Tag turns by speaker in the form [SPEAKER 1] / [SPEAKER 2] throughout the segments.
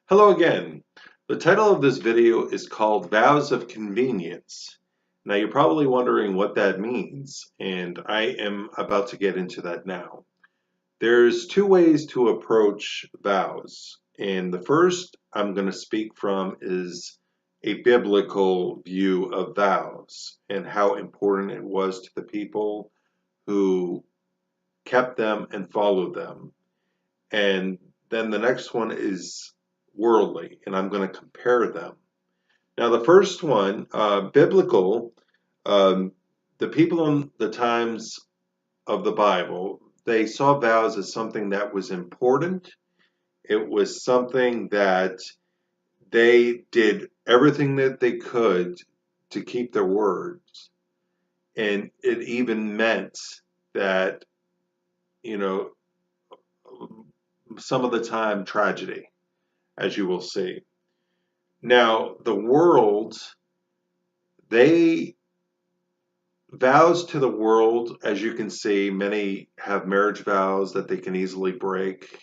[SPEAKER 1] Hello again. The title of this video is called Vows of Convenience. Now you're probably wondering what that means, and I am about to get into that now. There's two ways to approach vows, and the first I'm going to speak from is a biblical view of vows and how important it was to the people who kept them and followed them. And then the next one is worldly, and I'm going to compare them. Now, the first one, biblical, um, the people in the times of the Bible, they saw vows as something that was important. It was something that they did everything that they could to keep their words. And it even meant that, you know, some of the time tragedy, as you will see. Now, the world, they vows to the world, as you can see, many have marriage vows that they can easily break,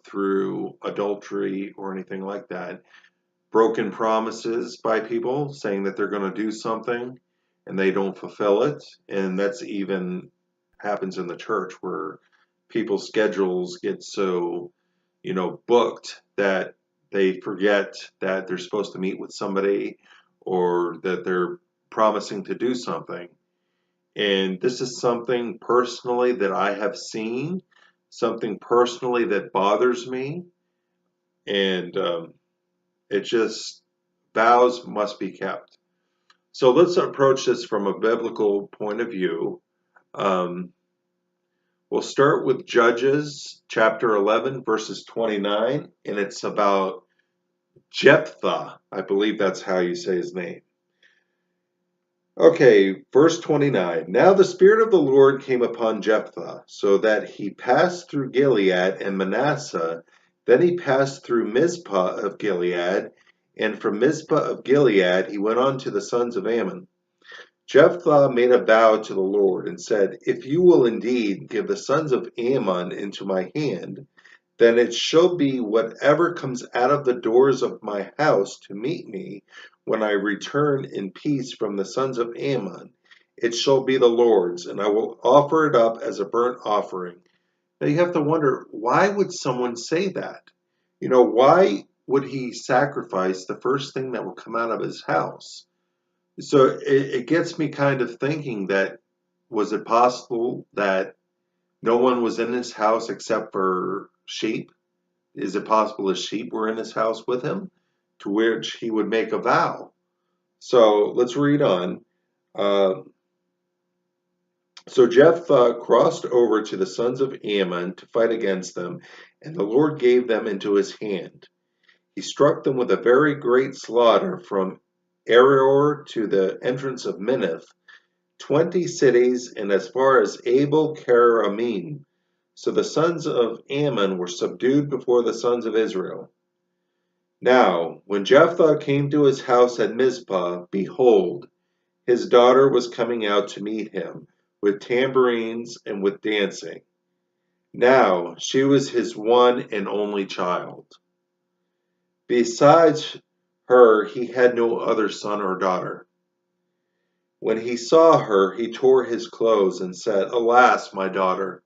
[SPEAKER 1] through adultery or anything like that. Broken promises by people saying that they're going to do something and they don't fulfill it. And that's even happens in the church where people's schedules get so, booked that they forget that they're supposed to meet with somebody or that they're promising to do something. And this is something personally that I have seen, something personally that bothers me. And it just, vows must be kept. So let's approach this from a biblical point of view. Um, we'll start with Judges chapter 11, verses 29, and it's about Jephthah. I believe that's how you say his name. Okay, verse 29. Now the Spirit of the Lord came upon Jephthah, so that he passed through Gilead and Manasseh. Then he passed through Mizpah of Gilead, and from Mizpah of Gilead he went on to the sons of Ammon. Jephthah made a vow to the Lord and said, If you will indeed give the sons of Ammon into my hand, then it shall be whatever comes out of the doors of my house to meet me when I return in peace from the sons of Ammon. It shall be the Lord's, and I will offer it up as a burnt offering. Now you have to wonder, why would someone say that? Why would he sacrifice the first thing that would come out of his house? So it gets me kind of thinking that, was it possible that no one was in his house except for sheep? Is it possible his sheep were in his house with him, to which he would make a vow? So let's read on. Uh, so Jephthah crossed over to the sons of Ammon to fight against them, and the Lord gave them into his hand. He struck them with a very great slaughter from Aroer to the entrance of Minnith, 20 cities, and as far as Abel Keramim. So the sons of Ammon were subdued before the sons of Israel. Now, when Jephthah came to his house at Mizpah, behold, his daughter was coming out to meet him, with tambourines and with dancing. Now, she was his one and only child. Besides her, he had no other son or daughter. When he saw her, he tore his clothes and said, Alas, my daughter,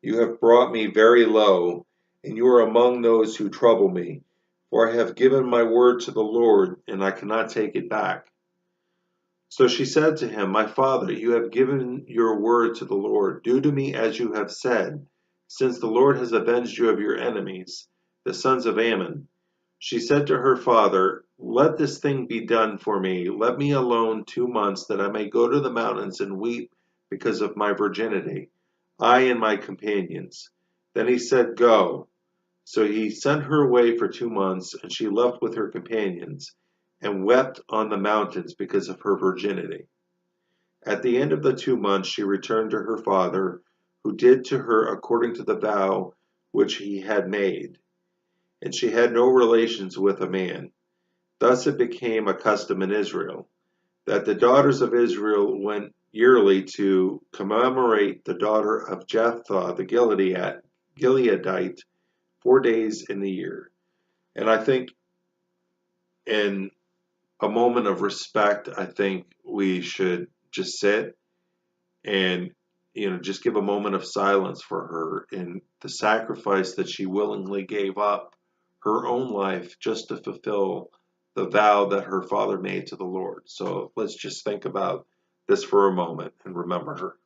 [SPEAKER 1] you have brought me very low, and you are among those who trouble me. For I have given my word to the Lord, and I cannot take it back. So she said to him, My father, you have given your word to the Lord. Do to me as you have said, since the Lord has avenged you of your enemies, the sons of Ammon. She said to her father, Let this thing be done for me. Let me alone 2 months, that I may go to the mountains and weep because of my virginity, I and my companions. Then he said, Go. So he sent her away for 2 months, and she left with her companions, and wept on the mountains because of her virginity. At the end of the 2 months she returned to her father, who did to her according to the vow which he had made. And she had no relations with a man. Thus it became a custom in Israel, that the daughters of Israel went yearly to commemorate the daughter of Jephthah the Gileadite 4 days in the year. And I think in a moment of respect, I think we should just sit and just give a moment of silence for her and the sacrifice that she willingly gave up her own life just to fulfill the vow that her father made to the Lord. So let's just think about this for a moment and remember her.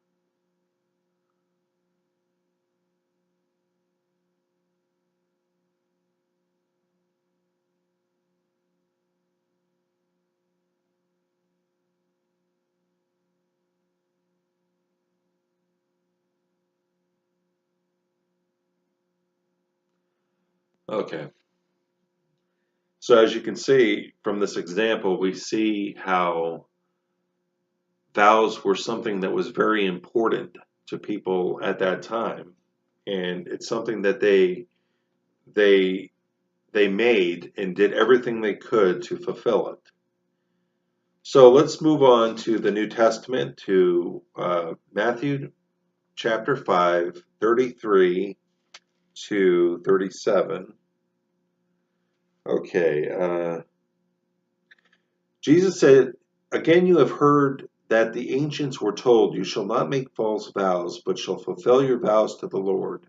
[SPEAKER 1] Okay. So as you can see from this example, we see how vows were something that was very important to people at that time, and it's something that they they made and did everything they could to fulfill it. So let's move on to the New Testament, to Matthew chapter 5, 33 to 37. Okay, Jesus said, "Again you have heard that the ancients were told, 'You shall not make false vows, but shall fulfill your vows to the Lord.'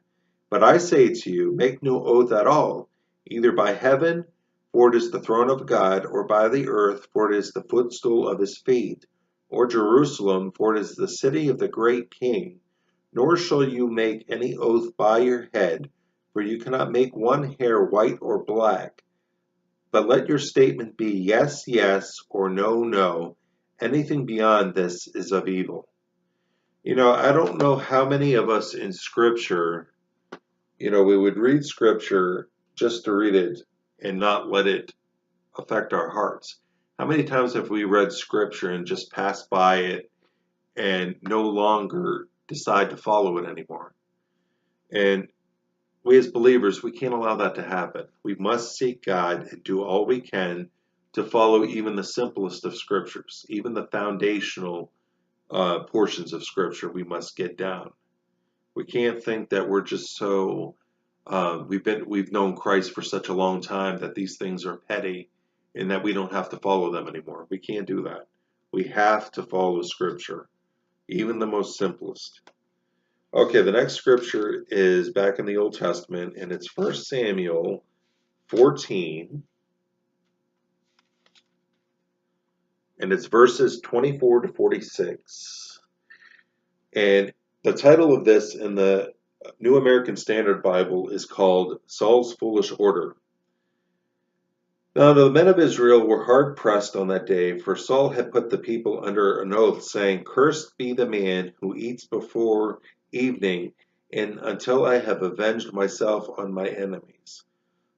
[SPEAKER 1] But I say to you, make no oath at all, either by heaven, for it is the throne of God, or by the earth, for it is the footstool of his feet, or Jerusalem, for it is the city of the great King. Nor shall you make any oath by your head, for you cannot make one hair white or black. But let your statement be yes, yes, or no, no. Anything beyond this is of evil." I don't know how many of us in Scripture, we would read Scripture just to read it and not let it affect our hearts. How many times have we read Scripture and just passed by it and no longer decide to follow it anymore? And we as believers, we can't allow that to happen. We must seek God and do all we can to follow even the simplest of scriptures, even the foundational portions of scripture we must get down. We can't think that we're just so we've known Christ for such a long time that these things are petty and that we don't have to follow them anymore. We can't do that. We have to follow scripture, even the most simplest. Okay, the next scripture is back in the Old Testament, and it's 1 Samuel 14, and it's verses 24 to 46. And the title of this in the New American Standard Bible is called Saul's Foolish Order. Now the men of Israel were hard pressed on that day, for Saul had put the people under an oath, saying, "Cursed be the man who eats before evening, and until I have avenged myself on my enemies."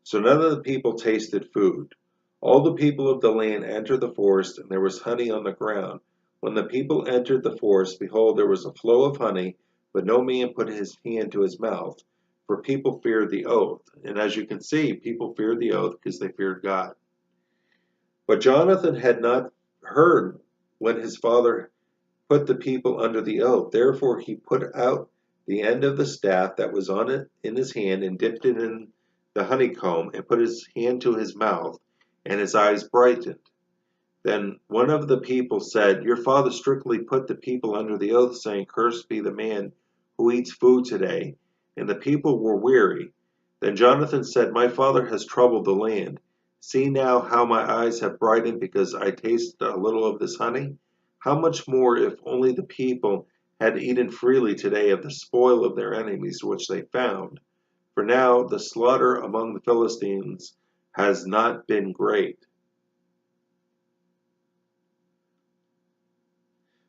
[SPEAKER 1] So none of the people tasted food. All the people of the land entered the forest, and there was honey on the ground. When the people entered the forest, behold, there was a flow of honey, but no man put his hand to his mouth, for people feared the oath. And as you can see, people feared the oath because they feared God. But Jonathan had not heard when his father put the people under the oath. Therefore he put out the end of the staff that was on it in his hand, and dipped it in the honeycomb, and put his hand to his mouth, and his eyes brightened. Then one of the people said, "Your father strictly put the people under the oath, saying, 'Cursed be the man who eats food today.' And the people were weary. Then Jonathan said, 'My father has troubled the land. See now how my eyes have brightened because I tasted a little of this honey. How much more if only the people had eaten freely today of the spoil of their enemies which they found. For now the slaughter among the Philistines has not been great.'"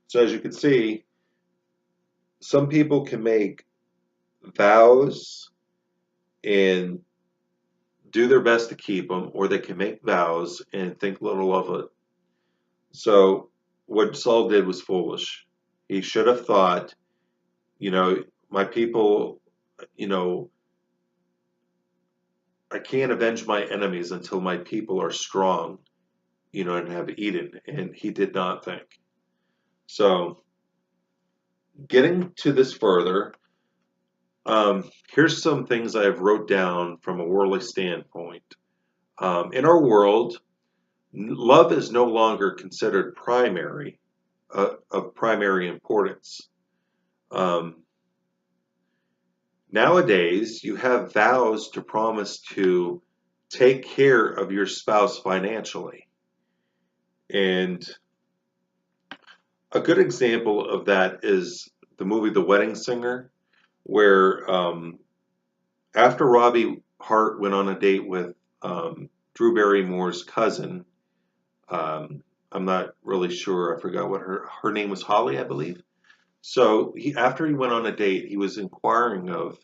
[SPEAKER 1] So as you can see, some people can make vows and do their best to keep them, or they can make vows and think little of it. So what Saul did was foolish. He should have thought, my people, you know, I can't avenge my enemies until my people are strong, and have eaten. And he did not think. So getting to this further, here's some things I have wrote down from a worldly standpoint. In our world, love is no longer considered of primary importance. Um, Nowadays, you have vows to promise to take care of your spouse financially. And a good example of that is the movie The Wedding Singer, where after Robbie Hart went on a date with Drew Barrymore's cousin, I'm not really sure, I forgot what her name was, Holly, I believe. So after he went on a date, he was inquiring of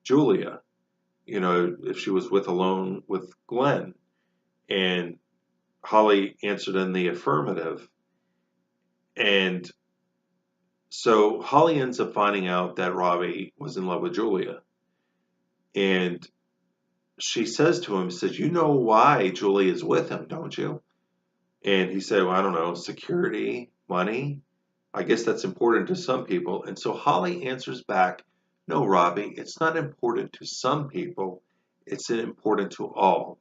[SPEAKER 1] Julia, if she was alone with Glenn. And Holly answered in the affirmative. And so Holly ends up finding out that Robbie was in love with Julia. And she says to him, says, "You know why Julie is with him, don't you?" And he said, "Well, I don't know, security, money. I guess that's important to some people." And so Holly answers back, "No, Robbie, it's not important to some people. It's important to all."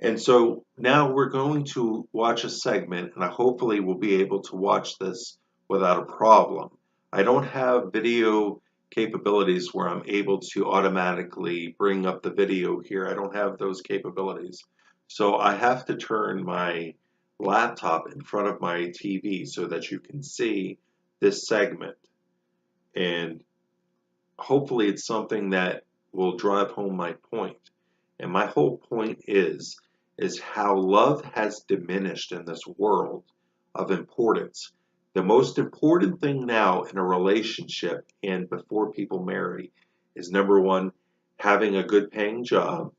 [SPEAKER 1] And so now we're going to watch a segment, and I hopefully will be able to watch this without a problem. I don't have video capabilities where I'm able to automatically bring up the video here. I don't have those capabilities. So I have to turn my laptop in front of my TV so that you can see this segment. And hopefully it's something that will drive home my point. And my whole point is how love has diminished in this world of importance. The most important thing now in a relationship and before people marry is number one, having a good paying job,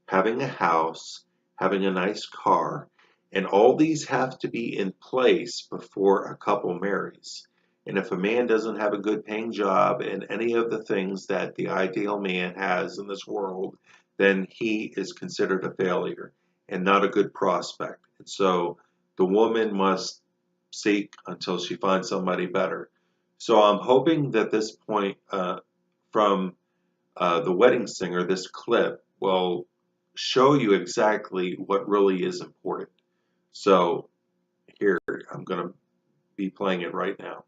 [SPEAKER 1] having a house, having a nice car, and all these have to be in place before a couple marries. And if a man doesn't have a good paying job and any of the things that the ideal man has in this world, then he is considered a failure and not a good prospect. And so the woman must seek until she finds somebody better. So I'm hoping that this point from The Wedding Singer, this clip, will show you exactly what really is important. So here, I'm going to be playing it right now.